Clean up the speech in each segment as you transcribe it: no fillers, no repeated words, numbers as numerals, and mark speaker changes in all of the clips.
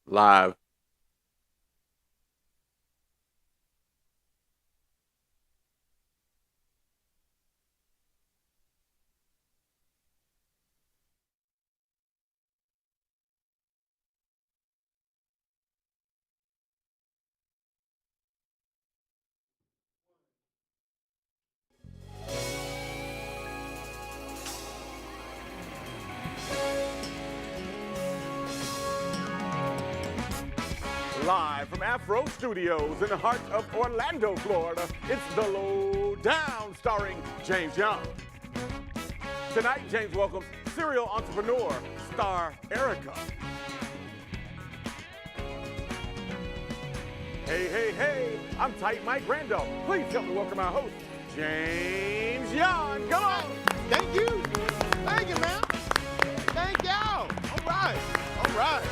Speaker 1: Live. Live from Afro Studios in the heart of Orlando, Florida, it's the Lowdown starring James Yon. Tonight, James welcomes serial entrepreneur star Ericka. Hey, hey, hey, I'm Tight Mike Randolph. Please help me welcome our host, James Yon. Come on.
Speaker 2: Thank you. Thank you, man. Thank y'all. All right. All right.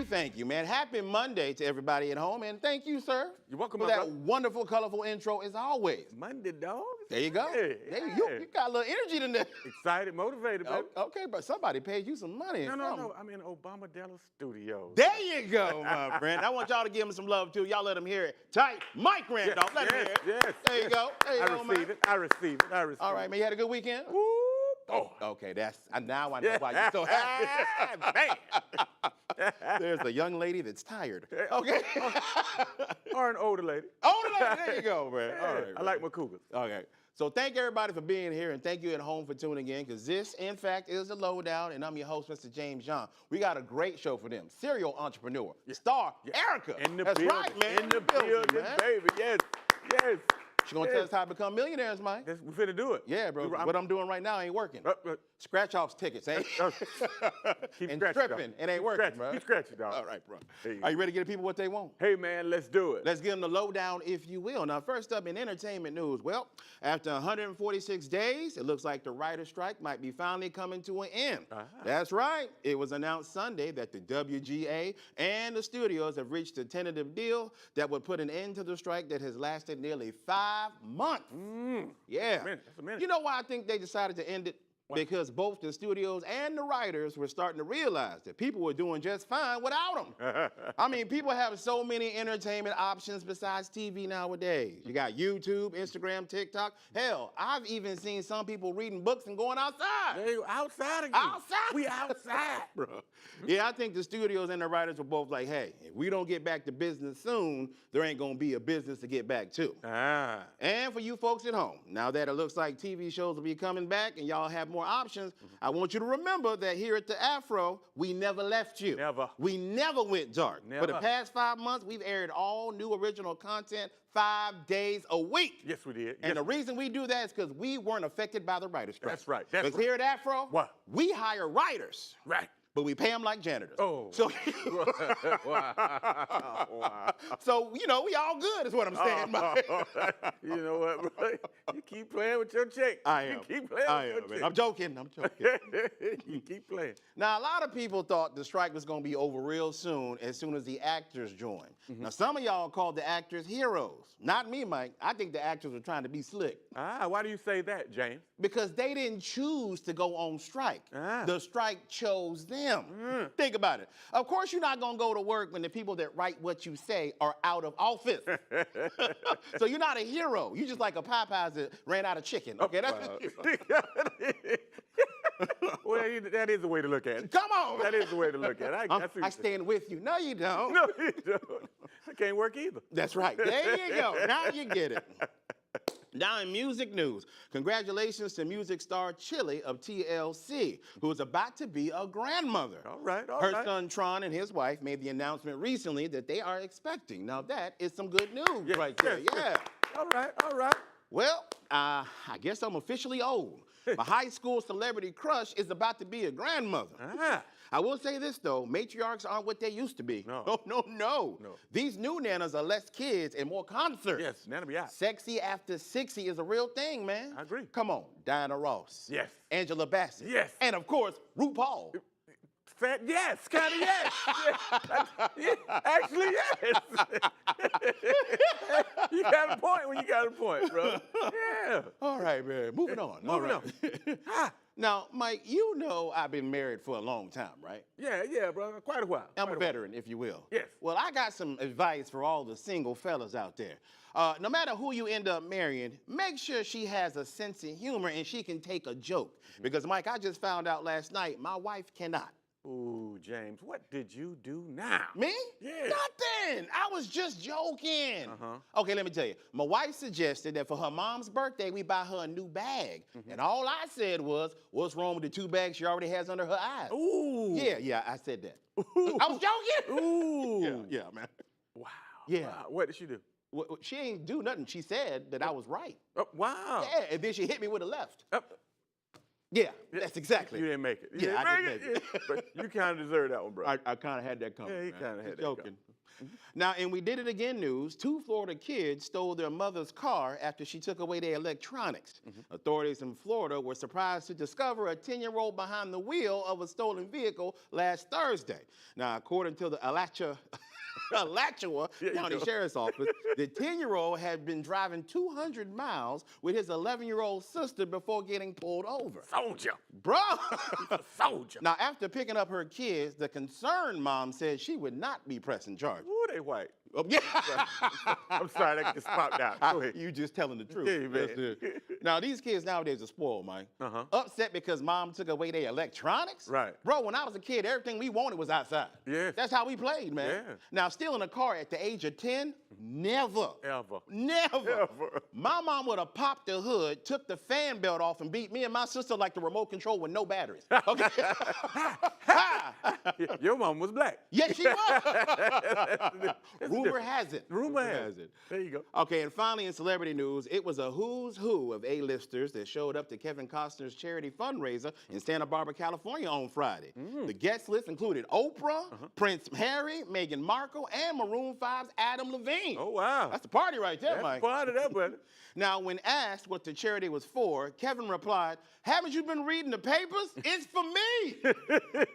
Speaker 2: Thank you, man. Happy Monday to everybody at home, and thank you, sir.
Speaker 1: You're welcome,
Speaker 2: for
Speaker 1: my
Speaker 2: that
Speaker 1: brother.
Speaker 2: wonderful, colorful intro as always.
Speaker 1: Monday, dog.
Speaker 2: There you go.
Speaker 1: Hey,
Speaker 2: There
Speaker 1: hey.
Speaker 2: you got a little energy today.
Speaker 1: Excited, motivated, baby.
Speaker 2: Okay, but somebody paid you some money.
Speaker 1: No. I'm in Obama Della Studios.
Speaker 2: There you go, my friend. I want y'all to give him some love, too. Y'all let him hear it. Tight Mike Randolph. Let him hear it.
Speaker 1: Yes.
Speaker 2: There you go. There you go, man.
Speaker 1: I receive it.
Speaker 2: All right, man. You had a good weekend?
Speaker 1: Woo! Oh.
Speaker 2: Okay, now I know why you're so happy.
Speaker 1: Man.
Speaker 2: There's a young lady that's tired. Okay.
Speaker 1: Or an older lady.
Speaker 2: Older lady, there you go, man.
Speaker 1: Yeah,
Speaker 2: All right,
Speaker 1: I like my cougars.
Speaker 2: Okay. So thank everybody for being here, and thank you at home for tuning in, because this, in fact, is The Lowdown, and I'm your host, Mr. James Yon. We got a great show for them. Serial entrepreneur, star, Ericka.
Speaker 1: In the
Speaker 2: That's
Speaker 1: building.
Speaker 2: right, man.
Speaker 1: In the building,
Speaker 2: man.
Speaker 1: baby. Yes.
Speaker 2: She's going to tell us how to become millionaires, Mike.
Speaker 1: We finna do it.
Speaker 2: Yeah, bro. What I'm doing right now ain't working. Scratch-offs tickets, ain't
Speaker 1: Keep
Speaker 2: and
Speaker 1: scratching,
Speaker 2: stripping, it ain't working, bro.
Speaker 1: Keep scratching, dog.
Speaker 2: All right, bro. Are you ready to give the people what they want?
Speaker 1: Hey, man, let's do it.
Speaker 2: Let's give them the lowdown, if you will. Now, first up in entertainment news, well, after 146 days, it looks like the writer's strike might be finally coming to an end. That's right. It was announced Sunday that the WGA and the studios have reached a tentative deal that would put an end to the strike that has lasted nearly 5 months. Yeah.
Speaker 1: That's a minute.
Speaker 2: You know why I think they decided to end it? Because both the studios and the writers were starting to realize that people were doing just fine without them. I mean, people have so many entertainment options besides TV nowadays. You got YouTube, Instagram, TikTok. Hell, I've even seen some people reading books and going outside.
Speaker 1: There you go. Outside again.
Speaker 2: Outside.
Speaker 1: We outside.
Speaker 2: Bro. Yeah, I think the studios and the writers were both like, hey, if we don't get back to business soon, there ain't gonna be a business to get back to. And for you folks at home, now that it looks like TV shows will be coming back and y'all have more options, I want you to remember that here at the Afro, we never left you.
Speaker 1: Never.
Speaker 2: We never went dark.
Speaker 1: Never.
Speaker 2: For the past 5 months, we've aired all new original content 5 days a week.
Speaker 1: Yes, we did.
Speaker 2: And the reason we do that is because we weren't affected by the writer's strike.
Speaker 1: That's right.
Speaker 2: Because here at Afro,
Speaker 1: What?
Speaker 2: we hire writers.
Speaker 1: Right.
Speaker 2: But we pay them like janitors.
Speaker 1: Oh.
Speaker 2: So,
Speaker 1: Wow.
Speaker 2: so you know, we all good is what I'm saying, Mike.
Speaker 1: You know what, bro? You keep playing with your chick.
Speaker 2: I am.
Speaker 1: You keep playing with your chick.
Speaker 2: I'm joking.
Speaker 1: You keep playing.
Speaker 2: Now, a lot of people thought the strike was going to be over real soon as the actors joined. Now, some of y'all called the actors heroes. Not me, Mike. I think the actors were trying to be slick.
Speaker 1: Why do you say that, James?
Speaker 2: Because they didn't choose to go on strike. The strike chose them. Think about it. Of course, you're not going to go to work when the people that write what you say are out of office. So you're not a hero. You're just like a Popeyes that ran out of chicken. Okay, that's
Speaker 1: Well, that is the way to look at it.
Speaker 2: Come on.
Speaker 1: That is the way to look at it.
Speaker 2: I stand with you. No, you don't.
Speaker 1: No, you don't. I can't work either.
Speaker 2: That's right. There you go. Now you get it. Now in music news, congratulations to music star Chili of TLC, who is about to be a grandmother.
Speaker 1: All right.
Speaker 2: Her son Tron and his wife made the announcement recently that they are expecting. Now that is some good news right there. Yeah.
Speaker 1: All right.
Speaker 2: Well, I guess I'm officially old. My high school celebrity crush is about to be a grandmother. I will say this, though. Matriarchs aren't what they used to be. No. These new nanas are less kids and more concerts.
Speaker 1: Yes, nana be out.
Speaker 2: Sexy after 60 is a real thing, man.
Speaker 1: I agree.
Speaker 2: Come on. Diana Ross.
Speaker 1: Yes.
Speaker 2: Angela Bassett.
Speaker 1: Yes.
Speaker 2: And, of course, RuPaul.
Speaker 1: Yes, kind of yes. Yeah, actually, yes. You got a point when you got a point, bro. Yeah.
Speaker 2: All right, man. Moving on.
Speaker 1: Moving on.
Speaker 2: Now, Mike, you know I've been married for a long time, right?
Speaker 1: Yeah, bro. Quite a while.
Speaker 2: I'm a veteran, if you will.
Speaker 1: Yes.
Speaker 2: Well, I got some advice for all the single fellas out there. No matter who you end up marrying, make sure she has a sense of humor and she can take a joke. Because, Mike, I just found out last night my wife cannot.
Speaker 1: Ooh, James, what did you do now?
Speaker 2: Me?
Speaker 1: Yeah.
Speaker 2: Nothing. I was just joking. Okay, let me tell you. My wife suggested that for her mom's birthday, we buy her a new bag. And all I said was, what's wrong with the 2 bags she already has under her eyes?
Speaker 1: Ooh.
Speaker 2: Yeah, I said that. I was joking.
Speaker 1: Ooh.
Speaker 2: Yeah, man.
Speaker 1: Wow.
Speaker 2: Yeah.
Speaker 1: Wow. What did she do?
Speaker 2: Well, she ain't do nothing. She said that I was right.
Speaker 1: Oh, wow.
Speaker 2: Yeah, and then she hit me with a left.
Speaker 1: Oh.
Speaker 2: Yeah, that's exactly.
Speaker 1: You didn't make it.
Speaker 2: I didn't make it.
Speaker 1: But you kind of deserve that one, bro.
Speaker 2: I kind of had that coming.
Speaker 1: Yeah, you
Speaker 2: man.
Speaker 1: kind of had that
Speaker 2: joking. Now, and we did it again news, 2 Florida kids stole their mother's car after she took away their electronics. Authorities in Florida were surprised to discover a 10-year-old behind the wheel of a stolen vehicle last Thursday. Now, according to the Alachua County Sheriff's Office, the 10-year-old had been driving 200 miles with his 11-year-old sister before getting pulled over.
Speaker 1: Soldier.
Speaker 2: Bro!
Speaker 1: Soldier.
Speaker 2: Now, after picking up her kids, the concerned mom said she would not be pressing charges.
Speaker 1: Ooh, they white.
Speaker 2: Oh, yeah.
Speaker 1: I'm sorry, that just popped out. Go ahead.
Speaker 2: You just telling the truth.
Speaker 1: Yeah, man.
Speaker 2: Now, these kids nowadays are spoiled, Mike. Upset because mom took away their electronics?
Speaker 1: Right.
Speaker 2: Bro, when I was a kid, everything we wanted was outside.
Speaker 1: Yes.
Speaker 2: That's how we played, man.
Speaker 1: Yeah.
Speaker 2: Now, stealing a car at the age of 10? Never.
Speaker 1: Ever.
Speaker 2: Never.
Speaker 1: Ever.
Speaker 2: My mom would have popped the hood, took the fan belt off, and beat me and my sister like the remote control with no batteries. Okay?
Speaker 1: Your mom was black.
Speaker 2: Yes, she was. Rumor has it.
Speaker 1: Rumor has it. There you go.
Speaker 2: Okay, and finally in celebrity news, it was a who's who of A-listers that showed up to Kevin Costner's charity fundraiser in Santa Barbara, California on Friday. The guest list included Oprah, Prince Harry, Meghan Markle, and Maroon 5's Adam Levine.
Speaker 1: Oh, wow.
Speaker 2: That's the party right there,
Speaker 1: That's
Speaker 2: Mike.
Speaker 1: part of that, buddy.
Speaker 2: Now, when asked what the charity was for, Kevin replied, "Haven't you been reading the papers? It's for me.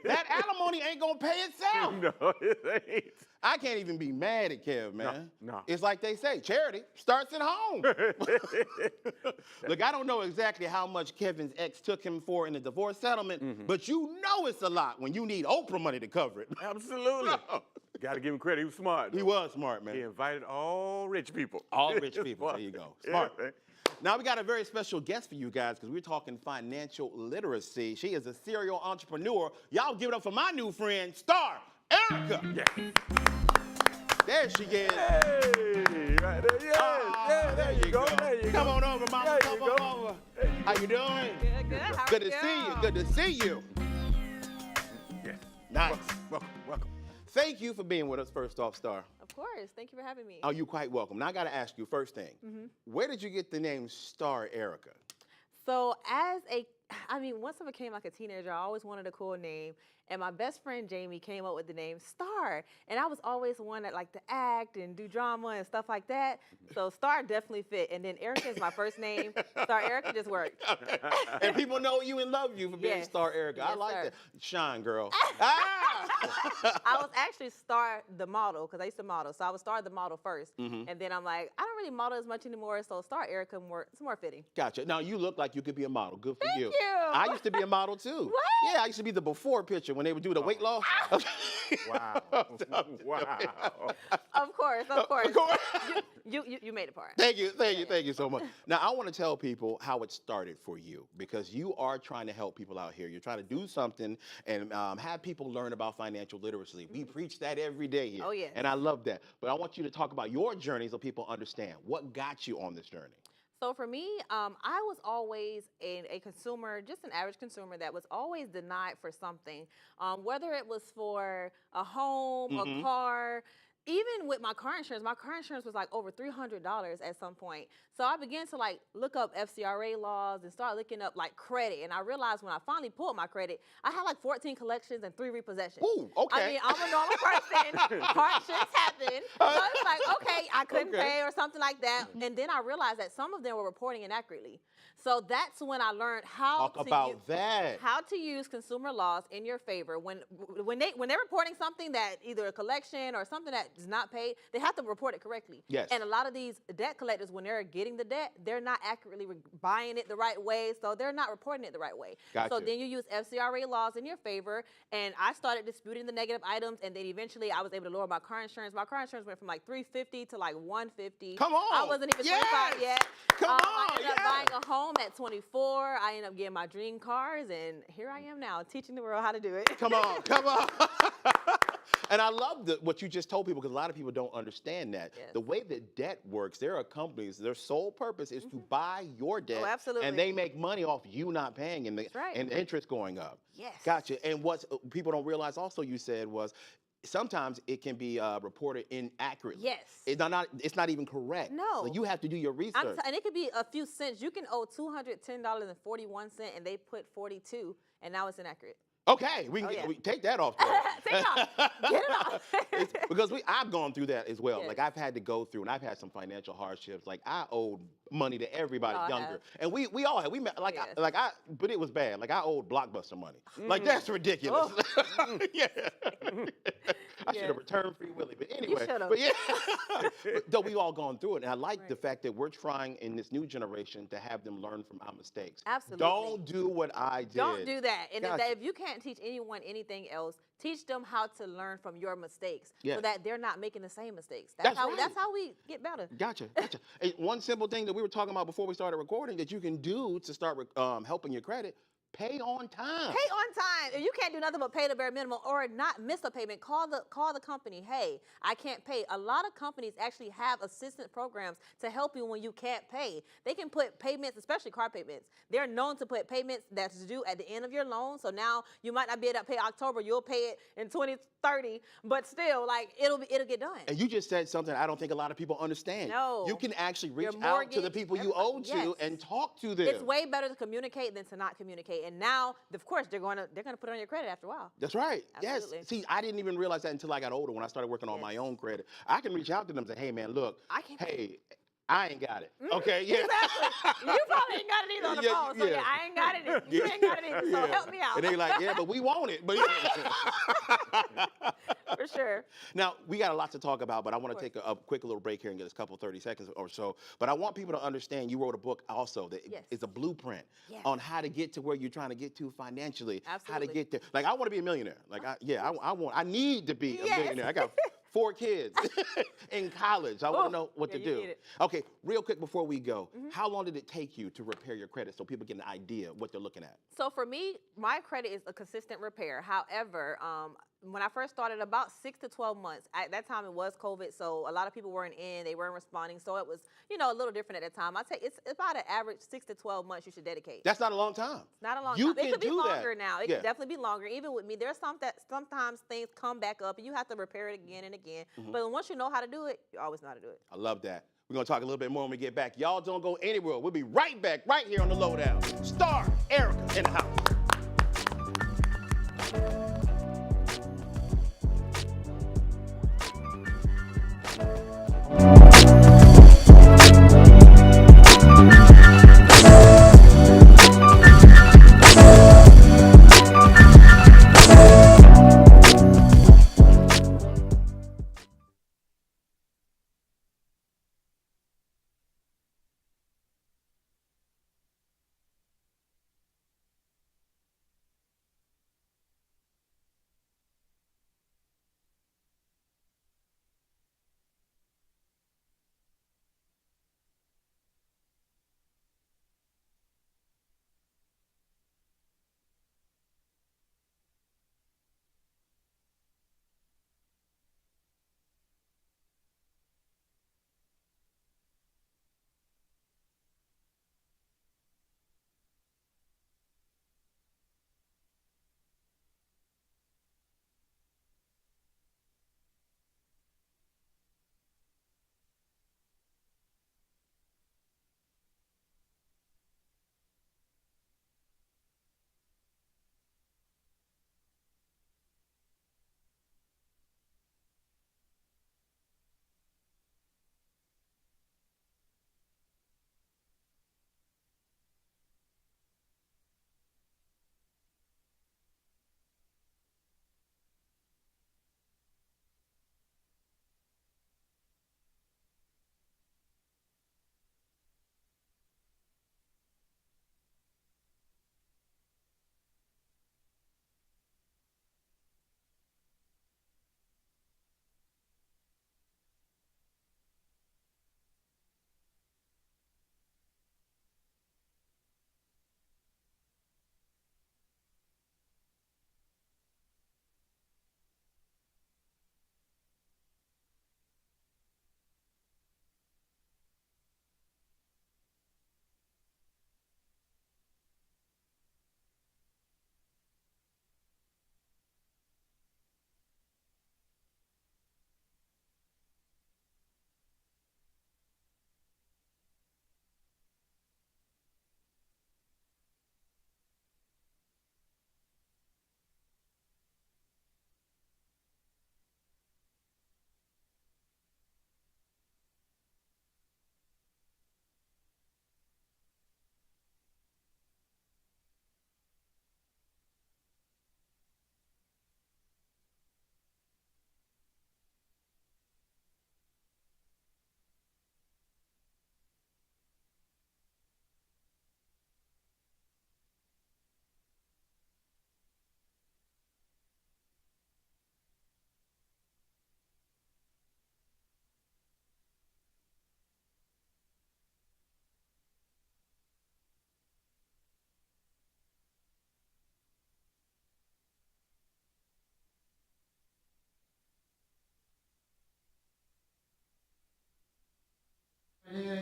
Speaker 2: That alimony ain't gonna pay itself."
Speaker 1: No, it ain't.
Speaker 2: I can't even be mad at Kev, man.
Speaker 1: No.
Speaker 2: It's like they say, charity starts at home. Look, I don't know exactly how much Kevin's ex took him for in the divorce settlement, but you know it's a lot when you need Oprah money to cover it.
Speaker 1: Absolutely. Got to give him credit. He was smart.
Speaker 2: He was smart, man.
Speaker 1: He invited all rich people.
Speaker 2: All rich people. There you go. Smart.
Speaker 1: Yeah,
Speaker 2: now we got a very special guest for you guys because we're talking financial literacy. She is a serial entrepreneur. Y'all give it up for my new friend, Star Ericka.
Speaker 1: Yes.
Speaker 2: There she is.
Speaker 1: Hey, right there. Yeah, there you go. There you
Speaker 2: Come
Speaker 1: go.
Speaker 2: on over, mama.
Speaker 1: There
Speaker 2: Come
Speaker 1: you
Speaker 2: on
Speaker 1: go.
Speaker 2: over. How you doing?
Speaker 3: Good. How
Speaker 2: Good
Speaker 3: are
Speaker 2: to see you. Good to see you.
Speaker 1: Yes.
Speaker 2: Nice.
Speaker 1: Welcome.
Speaker 2: Thank you for being with us, first off, Star.
Speaker 3: Of course. Thank you for having me.
Speaker 2: Oh, you're quite welcome. Now I got to ask you first thing. Where did you get the name Star Ericka?
Speaker 3: So once I became like a teenager, I always wanted a cool name. And my best friend Jamie came up with the name Star. And I was always one that liked to act and do drama and stuff like that. So Star definitely fit. And then Ericka is my first name. Star Ericka just worked.
Speaker 2: And people know you and love you for being
Speaker 3: Yes.
Speaker 2: Star Ericka. I
Speaker 3: Yes,
Speaker 2: like
Speaker 3: sir.
Speaker 2: that. Shine, girl.
Speaker 3: I was actually Star the model because I used to model. So I was Star the model first. And then I'm like, I don't really model as much anymore. So Star Ericka, it's more fitting.
Speaker 2: Gotcha. Now you look like you could be a model. Good for
Speaker 3: Thank you.
Speaker 2: I used to be a model too.
Speaker 3: What?
Speaker 2: Yeah, I used to be the before picture when they would do the weight loss.
Speaker 1: Wow. Wow.
Speaker 3: Of course.
Speaker 2: Of course.
Speaker 3: You made it part.
Speaker 2: Thank you so much. Now, I want to tell people how it started for you because you are trying to help people out here. You're trying to do something and have people learn about financial literacy. We preach that every day here.
Speaker 3: Oh, yes.
Speaker 2: And I love that. But I want you to talk about your journey so people understand. What got you on this journey?
Speaker 3: So for me, I was always a consumer, just an average consumer that was always denied for something, whether it was for a home, a car. Even with my car insurance was like over $300 at some point. So I began to like look up FCRA laws and start looking up like credit. And I realized when I finally pulled my credit, I had like 14 collections and 3 repossessions.
Speaker 2: Ooh, okay.
Speaker 3: I mean, I'm a normal person. Hardships happen. So it's like, okay, I couldn't pay or something like that. And then I realized that some of them were reporting inaccurately. So that's when I learned how to use consumer laws in your favor. When they're reporting something that either a collection or something that is not paid, they have to report it correctly.
Speaker 2: Yes.
Speaker 3: And a lot of these debt collectors, when they're getting the debt, they're not accurately buying it the right way, so they're not reporting it the right way.
Speaker 2: Gotcha.
Speaker 3: So then you use FCRA laws in your favor, and I started disputing the negative items, and then eventually I was able to lower my car insurance. My car insurance went from like $350 to like $150.
Speaker 2: Come on.
Speaker 3: I wasn't even 25 yet.
Speaker 2: Come on.
Speaker 3: I ended up buying a home at 24. I ended up getting my dream cars, and here I am now, teaching the world how to do it.
Speaker 2: Come on, come on. And I love what you just told people, because a lot of people don't understand that.
Speaker 3: Yes.
Speaker 2: The way that debt works, there are companies, their sole purpose is to buy your debt.
Speaker 3: Oh, absolutely.
Speaker 2: And they make money off you not paying and the,
Speaker 3: That's right.
Speaker 2: and the interest going up.
Speaker 3: Yes.
Speaker 2: Gotcha. And what people don't realize also, you said, was sometimes it can be reported inaccurately.
Speaker 3: Yes.
Speaker 2: It's not even correct.
Speaker 3: No.
Speaker 2: So you have to do your research.
Speaker 3: And it could be a few cents. You can owe $210.41, and they put 42, and now it's inaccurate.
Speaker 2: Okay, we can we take that off there.
Speaker 3: Take it off. Get it off.
Speaker 2: Because I've gone through that as well.
Speaker 3: Yes.
Speaker 2: Like, I've had to go through, and I've had some financial hardships. Like, I owed money to everybody younger, and we all had. We met but it was bad. Like, I owed Blockbuster money. Like, that's ridiculous.
Speaker 3: Oh.
Speaker 2: Yeah. I should have returned Free Willy, but anyway.
Speaker 3: But
Speaker 2: yeah, though we all gone through it, and I like the fact that we're trying in this new generation to have them learn from our mistakes.
Speaker 3: Absolutely.
Speaker 2: Don't do what I did.
Speaker 3: Don't do that. And
Speaker 2: Gotcha.
Speaker 3: if you can't teach anyone anything else, teach them how to learn from your mistakes,
Speaker 2: Yes.
Speaker 3: so that they're not making the same mistakes.
Speaker 2: That's right.
Speaker 3: That's how we get better.
Speaker 2: Gotcha. And one simple thing that we were talking about before we started recording that you can do to start helping your credit: pay on time.
Speaker 3: Pay on time. If you can't do nothing but pay the bare minimum or not miss a payment, call the company. Hey, I can't pay. A lot of companies actually have assistance programs to help you when you can't pay. They can put payments, especially car payments. They're known to put payments that's due at the end of your loan. So now you might not be able to pay October. You'll pay it in 2030, but still, like, it'll get done.
Speaker 2: And you just said something I don't think a lot of people understand.
Speaker 3: No.
Speaker 2: You can actually reach
Speaker 3: Your
Speaker 2: out to the
Speaker 3: mortgage,
Speaker 2: people you
Speaker 3: everybody.
Speaker 2: owe to
Speaker 3: Yes.
Speaker 2: and talk to them.
Speaker 3: It's way better to communicate than to not communicate. And now, of course, they're gonna put it on your credit after a while.
Speaker 2: That's right.
Speaker 3: Absolutely.
Speaker 2: Yes. See, I didn't even realize that until I got older, when I started working on my own credit. I can reach out to them and say, hey, man, look, I ain't got it. Okay, yeah.
Speaker 3: Exactly. You probably ain't got it either on the phone. So I ain't got it. You ain't got it either. So help me out.
Speaker 2: And they like, yeah, but we want it. But
Speaker 3: For sure.
Speaker 2: Now, we got a lot to talk about, but I want to take a quick little break here and get a couple 30 seconds or so. But I want people to understand you wrote a book also that is a blueprint on how to get to where you're trying to get to financially.
Speaker 3: Absolutely.
Speaker 2: How to get there. Like, I want to be a millionaire. Like, I need to be a millionaire. I got 4 kids in college. I want to know what to do. Okay, real quick before we go, how long did it take you to repair your credit so people get an idea of what they're looking at?
Speaker 3: So for me, my credit is a consistent repair. However, when I first started, about 6 to 12 months. At that time, it was COVID, so a lot of people weren't in, they weren't responding. So it was, a little different at the time. It's about an average 6 to 12 months you should dedicate.
Speaker 2: That's not a long time.
Speaker 3: It's not a long
Speaker 2: You
Speaker 3: time. It
Speaker 2: can
Speaker 3: could be
Speaker 2: do
Speaker 3: longer
Speaker 2: that.
Speaker 3: now. It could definitely be longer. Even with me, there's sometimes things come back up, and you have to repair it again and again. But once you know how to do it, you always know how to do it.
Speaker 2: I love that. We're going to talk a little bit more when we get back. Y'all don't go anywhere. We'll be right back, right here on The Lowdown. Star Ericka in the house.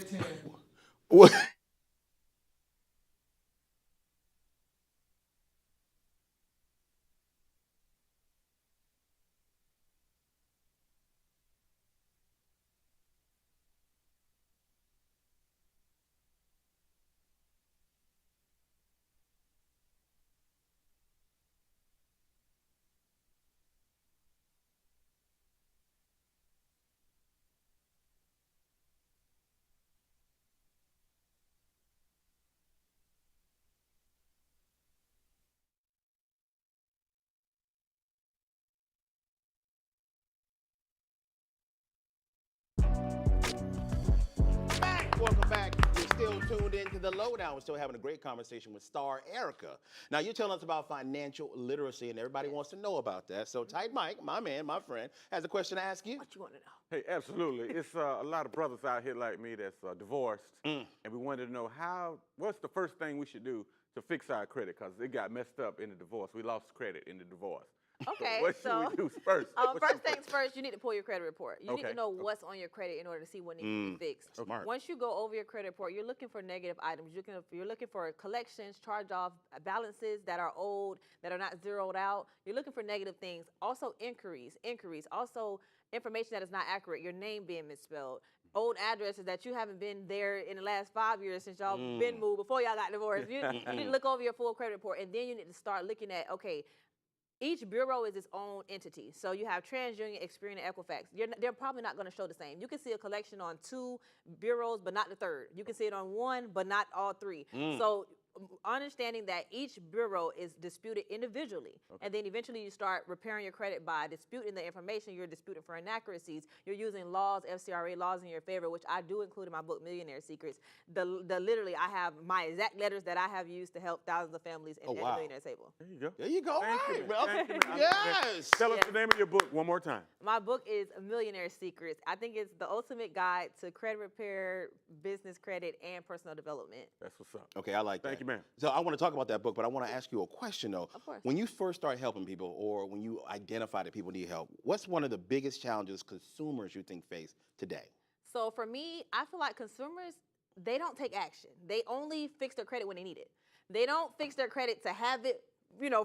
Speaker 4: 10.
Speaker 2: What? Welcome back. You're still tuned into the Lowdown. We're still having a great conversation with star Ericka. Now, you're telling us about financial literacy, and everybody wants to know about that. So, Tight Mike, my man, my friend, has a question to ask you.
Speaker 3: What you want to know?
Speaker 1: Hey, absolutely. It's a lot of brothers out here like me that's divorced, and we wanted to know what's the first thing we should do to fix our credit, because it got messed up in the divorce. We lost credit in the divorce.
Speaker 3: Okay,
Speaker 1: What should we do first?
Speaker 3: First things first, you need to pull your credit report. You need
Speaker 1: Okay.
Speaker 3: to know what's on your credit in order to see what needs to be fixed.
Speaker 2: Smart.
Speaker 3: Once you go over your credit report, you're looking for negative items. You're looking for collections, charge-off balances that are old, that are not zeroed out. You're looking for negative things. Also inquiries. Also information that is not accurate. Your name being misspelled. Old addresses that you haven't been there in the last 5 years since y'all been moved before y'all got divorced. You need to look over your full credit report, and then you need to start looking at, okay, each bureau is its own entity. So you have TransUnion, Experian, and Equifax. They're probably not going to show the same. You can see a collection on 2 bureaus, but not the third. You can see it on 1, but not all 3. So understanding that each bureau is disputed individually, and then eventually you start repairing your credit by disputing the information you're disputing for inaccuracies. You're using laws, FCRA laws in your favor, which I do include in my book, Millionaire Secrets. Literally, I have my exact letters that I have used to help thousands of families in the Millionaire table.
Speaker 1: There you go.
Speaker 2: There you go.
Speaker 1: Thank
Speaker 2: Right,
Speaker 1: you,
Speaker 2: bro.
Speaker 1: man. Thank you, man.
Speaker 2: Yes.
Speaker 1: Tell us the name of your book one more time.
Speaker 3: My book is Millionaire Secrets. I think it's the ultimate guide to credit repair, business credit, and personal development.
Speaker 1: That's what's up.
Speaker 2: Okay, I like that.
Speaker 1: Thank you, man.
Speaker 2: So I want to talk about that book, but I want to ask you a question, though.
Speaker 3: Of course.
Speaker 2: When you first start helping people, or when you identify that people need help, what's one of the biggest challenges consumers you think face today?
Speaker 3: So for me, I feel like consumers, they don't take action. They only fix their credit when they need it. They don't fix their credit to have it,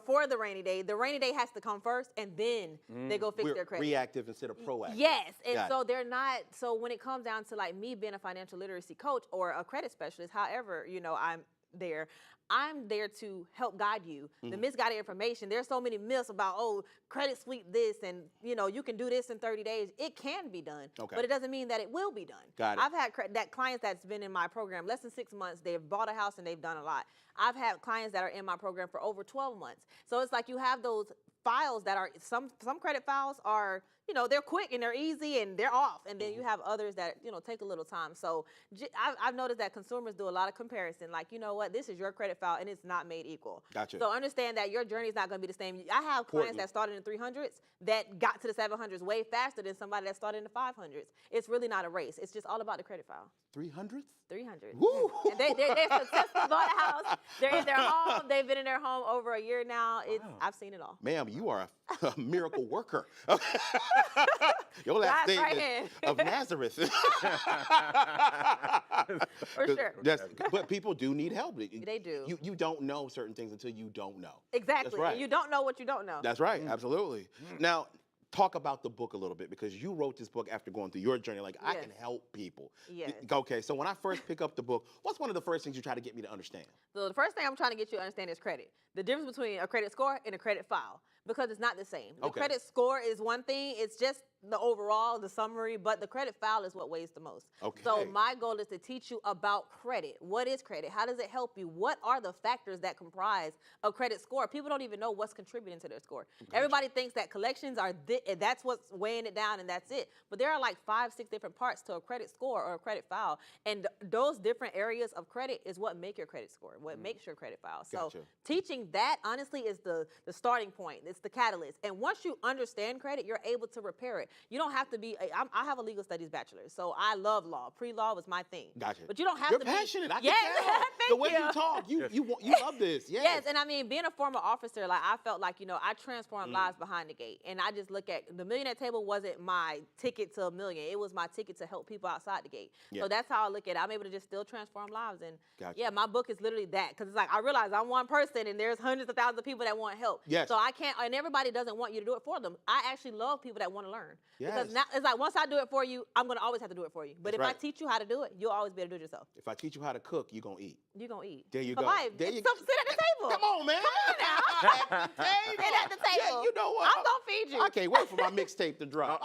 Speaker 3: for the rainy day. The rainy day has to come first, and then they go fix
Speaker 2: We're
Speaker 3: their credit.
Speaker 2: reactive instead of proactive.
Speaker 3: Yes, and
Speaker 2: Got
Speaker 3: so they're not. So when it comes down to like me being a financial literacy coach or a credit specialist, however, I'm there to help guide you. The misguided information, there's so many myths about, credit sweep this, and you can do this in 30 days. It can be done, but it doesn't mean that it will be done.
Speaker 2: Got it.
Speaker 3: I've had clients that's been in my program less than 6 months. They've bought a house and they've done a lot. I've had clients that are in my program for over 12 months. So it's like you have those files that are, some credit files are, they're quick and they're easy and they're off. And then you have others that, take a little time. So I've noticed that consumers do a lot of comparison. Like, you know what, this is your credit file and it's not made equal.
Speaker 2: Gotcha.
Speaker 3: So understand that your journey is not going to be the same. I have clients that started in 300s that got to the 700s way faster than somebody that started in the 500s. It's really not a race. It's just all about the credit file.
Speaker 2: 300th?
Speaker 3: 300.
Speaker 2: Woo!
Speaker 3: And they're successful, bought a house. They're in their home. They've been in their home over a year now. I've seen it all.
Speaker 2: Ma'am, you are a miracle worker. Your last
Speaker 3: God's
Speaker 2: name
Speaker 3: right
Speaker 2: is
Speaker 3: hand.
Speaker 2: of Nazareth.
Speaker 3: For sure.
Speaker 2: But people do need help.
Speaker 3: They do.
Speaker 2: You don't know certain things until you don't know.
Speaker 3: Exactly.
Speaker 2: That's right.
Speaker 3: You don't know what you don't know.
Speaker 2: That's right. Absolutely. Now, talk about the book a little bit, because you wrote this book after going through your journey. Like, I
Speaker 3: Yes.
Speaker 2: can help people.
Speaker 3: Yes.
Speaker 2: Okay, so when I first pick up the book, what's one of the first things you try to get me to understand?
Speaker 3: So the first thing I'm trying to get you to understand is credit. The difference between a credit score and a credit file, because it's not the same. The
Speaker 2: Okay.
Speaker 3: credit score is one thing. It's just the overall, the summary, but the credit file is what weighs the most.
Speaker 2: Okay.
Speaker 3: So my goal is to teach you about credit. What is credit? How does it help you? What are the factors that comprise a credit score? People don't even know what's contributing to their score. Everybody thinks that collections are, that's what's weighing it down and that's it. But there are like 5, 6 different parts to a credit score or a credit file. And those different areas of credit is what make your credit score, what makes your credit file. So
Speaker 2: Gotcha.
Speaker 3: teaching that, honestly, is the starting point. It's the catalyst. And once you understand credit, you're able to repair it. You don't have to be. I have a legal studies bachelor's, so I love law. Pre-law was my thing.
Speaker 2: Gotcha.
Speaker 3: But you don't have
Speaker 2: You're
Speaker 3: to
Speaker 2: passionate.
Speaker 3: be.
Speaker 2: I can tell.
Speaker 3: Thank
Speaker 2: The way
Speaker 3: you.
Speaker 2: you talk, you love this. Yes.
Speaker 3: Yes, and I mean, being a former officer, like I felt like, I transformed lives behind the gate. And I just look at the millionaire table wasn't my ticket to a million. It was my ticket to help people outside the gate.
Speaker 2: Yeah.
Speaker 3: So that's how I look at it. I'm able to just still transform lives. And
Speaker 2: Gotcha.
Speaker 3: yeah, my book is literally that. Because it's like, I realize I'm one person and there's hundreds of thousands of people that want help.
Speaker 2: Yes.
Speaker 3: So I can't, and everybody doesn't want you to do it for them. I actually love people that want to learn.
Speaker 2: Yes.
Speaker 3: Because now, it's like, once I do it for you, I'm going to always have to do it for you. But
Speaker 2: That's
Speaker 3: if I
Speaker 2: right.
Speaker 3: teach you how to do it, you'll always be able to do it yourself.
Speaker 2: If I teach you how to cook, you're going to eat.
Speaker 3: You're going to eat.
Speaker 2: There you
Speaker 3: For
Speaker 2: go.
Speaker 3: life.
Speaker 2: There you
Speaker 3: So sit at the table.
Speaker 2: Come on, man.
Speaker 3: Come on now.
Speaker 2: At the table.
Speaker 3: Sit at the table.
Speaker 2: Yeah, you know what?
Speaker 3: I'm going to feed you.
Speaker 2: I can't wait for my mixtape to drop.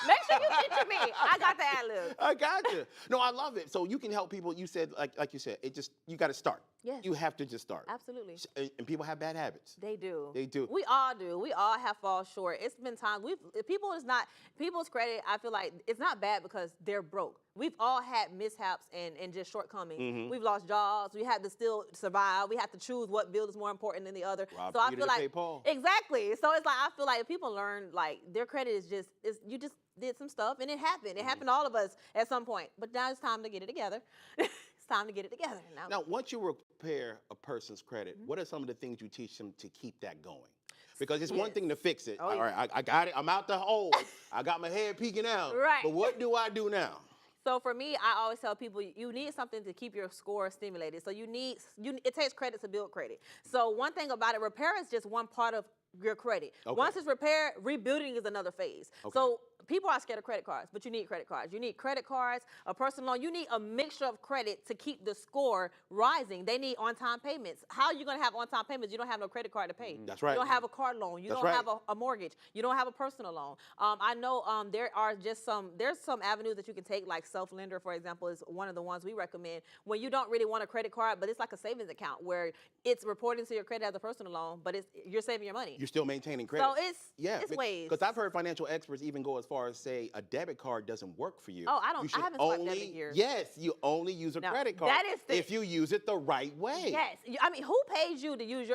Speaker 3: Make sure you feature me. I got the ad-lib.
Speaker 2: I got you. No, I love it. So you can help people. You said, like you said, you got to start.
Speaker 3: Yes.
Speaker 2: You have to just start.
Speaker 3: Absolutely.
Speaker 2: And people have bad habits.
Speaker 3: They do.
Speaker 2: They do.
Speaker 3: We all do. We all have fallen short. It's been times people's credit, I feel like it's not bad because they're broke. We've all had mishaps and just shortcomings.
Speaker 2: Mm-hmm.
Speaker 3: We've lost jobs. We had to still survive. We have to choose what bill is more important than the other.
Speaker 2: Rob
Speaker 3: so I
Speaker 2: Peter
Speaker 3: feel
Speaker 2: to
Speaker 3: like
Speaker 2: pay Paul.
Speaker 3: exactly. So it's like I feel like if people learn like their credit is you just did some stuff and it happened. It happened to all of us at some point. But now it's time to get it together. It's time to get it together.
Speaker 2: Now, once you repair a person's credit, what are some of the things you teach them to keep that going? Because it's one thing to fix it.
Speaker 3: Oh,
Speaker 2: all right, I got it. I'm out the hole. I got my head peeking out.
Speaker 3: Right.
Speaker 2: But what do I do now?
Speaker 3: So for me, I always tell people you need something to keep your score stimulated. So it takes credit to build credit. So one thing about it, repair is just one part of your credit.
Speaker 2: Okay.
Speaker 3: Once it's repaired, rebuilding is another phase.
Speaker 2: Okay.
Speaker 3: So people are scared of credit cards, but you need credit cards. You need credit cards, a personal loan. You need a mixture of credit to keep the score rising. They need on-time payments. How are you going to have on-time payments? You don't have no credit card to pay.
Speaker 2: That's right.
Speaker 3: You don't have a car loan. You
Speaker 2: That's
Speaker 3: don't
Speaker 2: right.
Speaker 3: have a mortgage. You don't have a personal loan. I know there's some avenues that you can take, like self-lender, for example, is one of the ones we recommend. When you don't really want a credit card, but it's like a savings account where it's reporting to your credit as a personal loan, but you're saving your money.
Speaker 2: You're still maintaining credit.
Speaker 3: So it's ways.
Speaker 2: Because I've heard financial experts even go as far as say a debit card doesn't work for you.
Speaker 3: Oh, I
Speaker 2: You should
Speaker 3: haven't swiped
Speaker 2: only,
Speaker 3: debit in years.
Speaker 2: Yes, you only use a
Speaker 3: No,
Speaker 2: credit card
Speaker 3: that is
Speaker 2: if you use it the right way.
Speaker 3: Yes. I mean, who pays you to use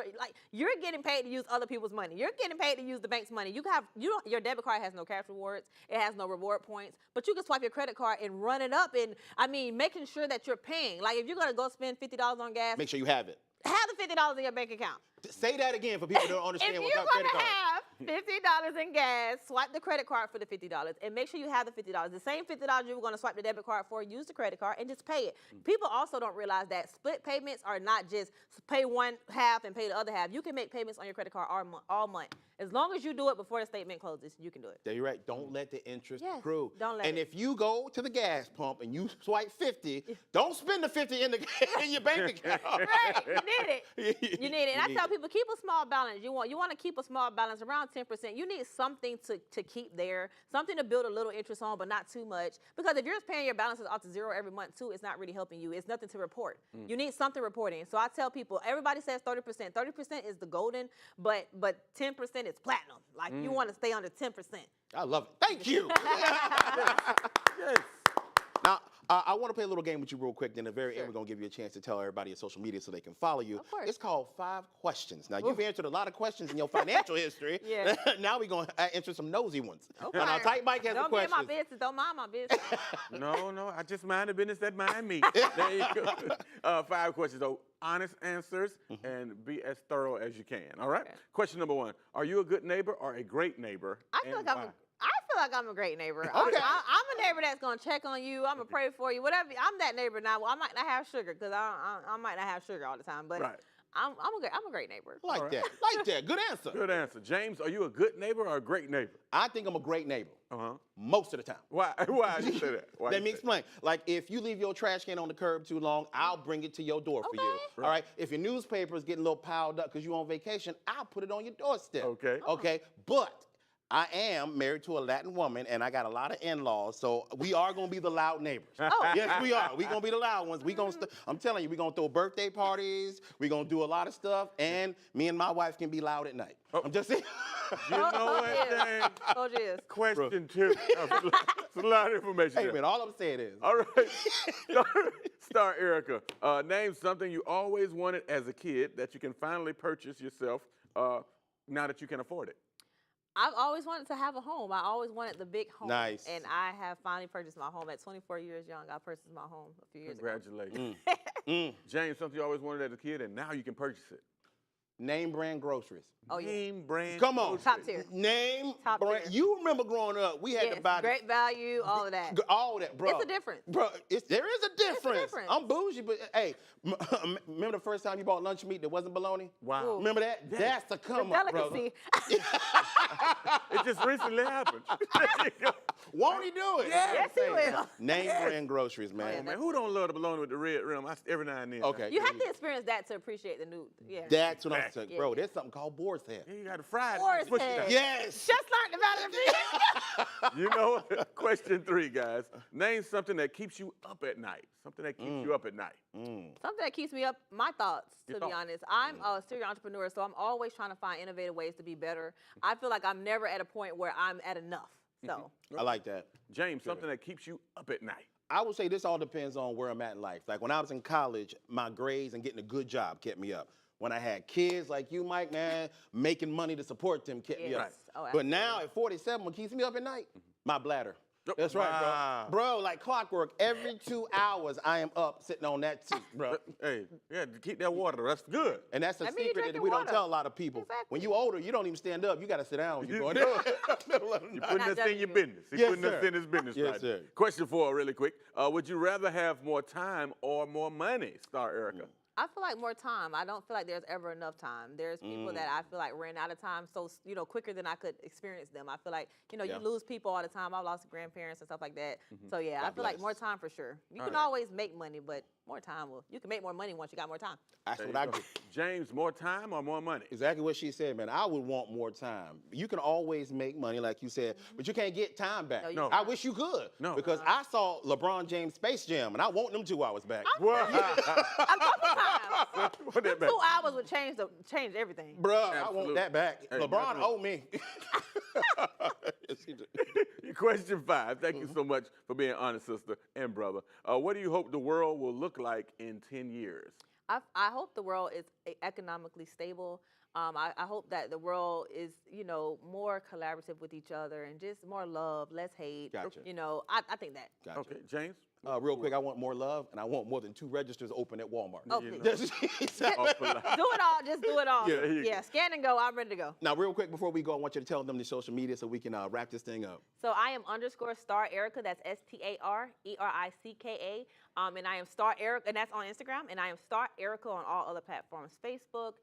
Speaker 3: you're getting paid to use other people's money. You're getting paid to use the bank's money. Your debit card has no cash rewards. It has no reward points, but you can swipe your credit card and run it up. And I mean, making sure that you're paying. Like if you're going to go spend $50 on gas,
Speaker 2: Make sure you have it.
Speaker 3: have the $50 in your bank account.
Speaker 2: Say that again for people who don't understand
Speaker 3: If
Speaker 2: what's
Speaker 3: you're
Speaker 2: up credit
Speaker 3: going
Speaker 2: card.
Speaker 3: to have $50 in gas, swipe the credit card for the $50 and make sure you have the $50. The same $50 you were going to swipe the debit card for, use the credit card and just pay it. People also don't realize that split payments are not just pay one half and pay the other half. You can make payments on your credit card all month. As long as you do it before the statement closes, you can do it.
Speaker 2: Yeah, you're right. Don't let the interest
Speaker 3: Yes,
Speaker 2: accrue.
Speaker 3: don't let
Speaker 2: and
Speaker 3: it.
Speaker 2: if you go to the gas pump and you swipe 50, don't spend the 50 in your bank account.
Speaker 3: Right, you need it. You need it. And I
Speaker 2: need
Speaker 3: tell
Speaker 2: it.
Speaker 3: people, keep a small balance. You want to keep a small balance around 10%. You need something to keep there, something to build a little interest on, but not too much. Because if you're paying your balances out to zero every month too, it's not really helping you. It's nothing to report. You need something reporting. So I tell people, everybody says 30%. 30% is the golden, but 10% is platinum. Like you want to stay under 10%.
Speaker 2: I love it. Thank you.
Speaker 1: Yes.
Speaker 2: Now, I want to play a little game with you real quick. Then at the very
Speaker 3: Sure.
Speaker 2: end, we're going to give you a chance to tell everybody your social media so they can follow you.
Speaker 3: Of course.
Speaker 2: It's called 5 Questions. Now, you've answered a lot of questions in your financial history.
Speaker 3: Yeah.
Speaker 2: Now we're going to answer some nosy ones.
Speaker 3: Okay.
Speaker 2: Now, Tight Mike has the
Speaker 3: Don't be in
Speaker 2: questions.
Speaker 3: my business. Don't mind my business.
Speaker 1: No, I just mind the business that mind me. There you go. 5 questions, though. Honest answers and be as thorough as you can. All right?
Speaker 3: Okay.
Speaker 1: Question number 1. Are you a good neighbor or a great neighbor?
Speaker 3: I feel
Speaker 1: and
Speaker 3: like
Speaker 1: why?
Speaker 3: I'm a great neighbor.
Speaker 2: Okay.
Speaker 3: I'm a neighbor that's gonna check on you. I'm gonna pray for you. Whatever. I'm that neighbor now. Well, I might not have sugar because I might not have sugar all the time, but
Speaker 1: Right.
Speaker 3: I'm a great neighbor.
Speaker 2: Like
Speaker 1: All right.
Speaker 2: that. Like that. Good answer.
Speaker 1: Good answer. James, are you a good neighbor or a great neighbor?
Speaker 2: I think I'm a great neighbor
Speaker 1: Uh-huh.
Speaker 2: most of the time.
Speaker 1: Why? Why did you say that? Why
Speaker 2: Let
Speaker 1: you
Speaker 2: me
Speaker 1: say
Speaker 2: explain. Like, if you leave your trash can on the curb too long, I'll bring it to your door for you.
Speaker 3: Okay.
Speaker 2: All right? If your newspaper is getting a little piled up because you're on vacation, I'll put it on your doorstep.
Speaker 1: Okay.
Speaker 2: Okay? But I am married to a Latin woman, and I got a lot of in-laws, so we are going to be the loud neighbors.
Speaker 3: Oh.
Speaker 2: Yes, we are. We're going to be the loud ones. I'm telling you, we're going to throw birthday parties. We're going to do a lot of stuff, and me and my wife can be loud at night.
Speaker 1: Oh.
Speaker 2: I'm just saying.
Speaker 1: You know what, James?
Speaker 3: Oh, yes.
Speaker 1: Question 2. It's a lot of information
Speaker 2: Hey,
Speaker 1: there.
Speaker 2: man, all I'm saying is.
Speaker 1: All right. Star Ericka. Name something you always wanted as a kid that you can finally purchase yourself now that you can afford it.
Speaker 3: I've always wanted to have a home. I always wanted the big home.
Speaker 2: Nice.
Speaker 3: And I have finally purchased my home at 24 years young. I purchased my home a few years ago.
Speaker 1: Congratulations. James, something you always wanted as a kid, and now you can purchase it.
Speaker 2: Name brand groceries.
Speaker 3: Oh, yeah.
Speaker 1: Name brand.
Speaker 2: Come on.
Speaker 1: groceries.
Speaker 3: Top tier.
Speaker 2: Name
Speaker 3: Top
Speaker 2: brand.
Speaker 3: tier.
Speaker 2: You remember growing up, we had
Speaker 3: Yes,
Speaker 2: to buy
Speaker 3: great value, all of that.
Speaker 2: all that, bro.
Speaker 3: It's a difference.
Speaker 2: Bro, there is a difference.
Speaker 3: difference.
Speaker 2: I'm bougie, but hey, remember the first time you bought lunch meat that wasn't bologna?
Speaker 1: Wow.
Speaker 3: Ooh.
Speaker 2: Remember that? That's the
Speaker 3: The
Speaker 2: come up, brother.
Speaker 3: delicacy.
Speaker 1: It just recently happened.
Speaker 2: Won't he do it?
Speaker 3: Yes, he will.
Speaker 2: Name brand groceries, man.
Speaker 3: yeah,
Speaker 1: Man, who don't love the bologna with the red rim? Every now and then.
Speaker 2: Okay.
Speaker 3: You have to experience that to appreciate the new. Yeah.
Speaker 2: That's what I'm
Speaker 1: Fact.
Speaker 2: saying.
Speaker 3: Yeah.
Speaker 2: Bro, there's something called boar's head.
Speaker 1: Yeah, you got to fry it.
Speaker 3: Horse
Speaker 1: Push it
Speaker 3: head.
Speaker 1: down.
Speaker 2: Yes.
Speaker 3: Just learned about it.
Speaker 1: You know, question 3, guys. Name something that keeps you up at night. Something that keeps you up at night.
Speaker 3: Something that keeps me up, my thoughts,
Speaker 1: Your
Speaker 3: to be
Speaker 1: thoughts.
Speaker 3: honest. I'm a serial entrepreneur, so I'm always trying to find innovative ways to be better. I feel like I'm never at a point where I'm at enough. So,
Speaker 2: I like that.
Speaker 1: James, something that keeps you up at night.
Speaker 2: I would say this all depends on where I'm at in life. Like when I was in college, my grades and getting a good job kept me up. When I had kids like you, Mike, man, making money to support them kept me up.
Speaker 3: Yes. Oh,
Speaker 2: But now at 47, what keeps me up at night? My bladder.
Speaker 1: Yep.
Speaker 2: That's right,
Speaker 1: Wow.
Speaker 2: bro. Bro, like clockwork, every 2 hours I am up sitting on that seat, bro.
Speaker 1: Hey, yeah, to keep that water, that's good.
Speaker 2: And that's a
Speaker 3: That mean you
Speaker 2: secret that
Speaker 3: drinking
Speaker 2: we don't
Speaker 3: water.
Speaker 2: tell a lot of people.
Speaker 3: Exactly.
Speaker 2: When you older, you don't even stand up. You got to sit down when you're going
Speaker 1: You-
Speaker 2: middle of the
Speaker 1: You're
Speaker 2: night.
Speaker 1: putting
Speaker 3: not
Speaker 1: us in
Speaker 3: judging
Speaker 1: your
Speaker 3: you.
Speaker 1: business. You're
Speaker 2: Yes,
Speaker 1: putting us
Speaker 2: sir.
Speaker 1: in his business.
Speaker 2: Yes,
Speaker 1: right?
Speaker 2: sir.
Speaker 1: Question 4, really quick. Would you rather have more time or more money? Star Ericka.
Speaker 3: I feel like more time. I don't feel like there's ever enough time. There's people that I feel like ran out of time so quicker than I could experience them. I feel like
Speaker 2: Yeah.
Speaker 3: you lose people all the time. I've lost grandparents and stuff like that. So yeah, I
Speaker 2: God
Speaker 3: feel like
Speaker 2: bless.
Speaker 3: more time for sure. You can
Speaker 1: right.
Speaker 3: always make money, but more time will. You can make more money once you got more time.
Speaker 2: That's
Speaker 1: There
Speaker 2: what
Speaker 1: you
Speaker 2: I
Speaker 1: go.
Speaker 2: get.
Speaker 1: James, more time or more money?
Speaker 2: Exactly what she said, man. I would want more time. You can always make money, like you said, but you can't get time back.
Speaker 3: No, you
Speaker 1: No.
Speaker 2: I wish you could.
Speaker 1: No.
Speaker 2: Because I saw LeBron James Space Jam, and I want them 2 hours back.
Speaker 1: What?
Speaker 3: A couple times.
Speaker 1: Put that back.
Speaker 3: 2 hours would change everything.
Speaker 2: Bruh, I
Speaker 1: Absolutely.
Speaker 2: want that back.
Speaker 1: Hey,
Speaker 2: LeBron
Speaker 1: definitely.
Speaker 2: owe me. Yes, he do.
Speaker 1: Question 5. Thank you so much for being honest, sister and brother. What do you hope the world will look like in 10 years?
Speaker 3: I hope the world is economically stable. I hope that the world is, more collaborative with each other and just more love, less hate.
Speaker 2: Gotcha.
Speaker 3: I think that.
Speaker 2: Gotcha.
Speaker 1: Okay, James?
Speaker 2: Real quick, I want more love, and I want more than 2 registers open at Walmart.
Speaker 3: Oh,
Speaker 1: you
Speaker 3: please.
Speaker 1: know.
Speaker 2: That's-
Speaker 1: Oh, polite.
Speaker 3: Do it all. Just do it all.
Speaker 1: Yeah, there you go.
Speaker 3: Scan and go. I'm ready to go.
Speaker 2: Now, real quick, before we go, I want you to tell them the social media so we can wrap this thing up.
Speaker 3: So I am _star Ericka. That's StarEricka. And I am star Ericka, and that's on Instagram. And I am star Ericka on all other platforms: Facebook,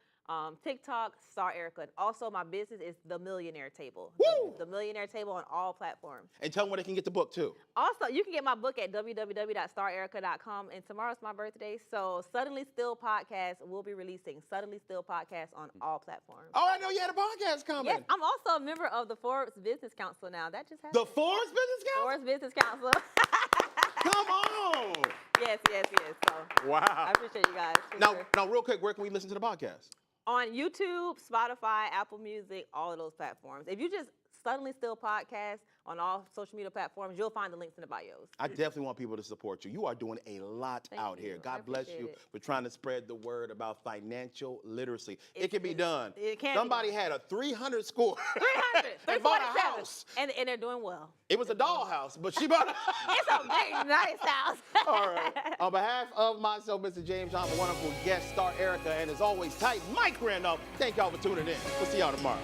Speaker 3: TikTok, star Ericka. And also, my business is The Millionaire Table.
Speaker 2: Woo!
Speaker 3: The Millionaire Table on all platforms.
Speaker 2: And tell them where they can get the book, too.
Speaker 3: Also, you can get my book at www.starericka.com. And tomorrow's my birthday, so Suddenly Still Podcast will be releasing Suddenly Still Podcast on all platforms.
Speaker 2: Oh, I know you had a podcast coming.
Speaker 3: Yes, I'm also a member of the Forbes Business Council now. That just happened.
Speaker 2: The Forbes Business Council?
Speaker 3: Forbes Business Council.
Speaker 2: Come on.
Speaker 3: Yes. So I
Speaker 1: Wow.
Speaker 3: appreciate you guys. for
Speaker 2: Now,
Speaker 3: sure.
Speaker 2: now, real quick, where can we listen to the podcast?
Speaker 3: On YouTube, Spotify, Apple Music, all of those platforms. If you just Suddenly Still Podcast on all social media platforms, you'll find the links in the bios.
Speaker 2: I definitely want people to support you. You are doing a lot
Speaker 3: Thank
Speaker 2: out
Speaker 3: you.
Speaker 2: here.
Speaker 3: I
Speaker 2: God bless
Speaker 3: appreciate
Speaker 2: you
Speaker 3: it.
Speaker 2: for trying to spread the word about financial literacy. It
Speaker 3: It's-
Speaker 2: can be done.
Speaker 3: it can be
Speaker 2: Somebody
Speaker 3: done.
Speaker 2: had a 300 score
Speaker 3: 300,
Speaker 2: and bought a
Speaker 3: 347,
Speaker 2: house.
Speaker 3: and they're doing well.
Speaker 2: It was a dollhouse, but she bought a
Speaker 3: It's a very nice house.
Speaker 2: All right. On behalf of myself, Mr. James Yon, wonderful guest star Ericka, and as always, tight Mike Randolph, thank y'all for tuning in. We'll see y'all tomorrow.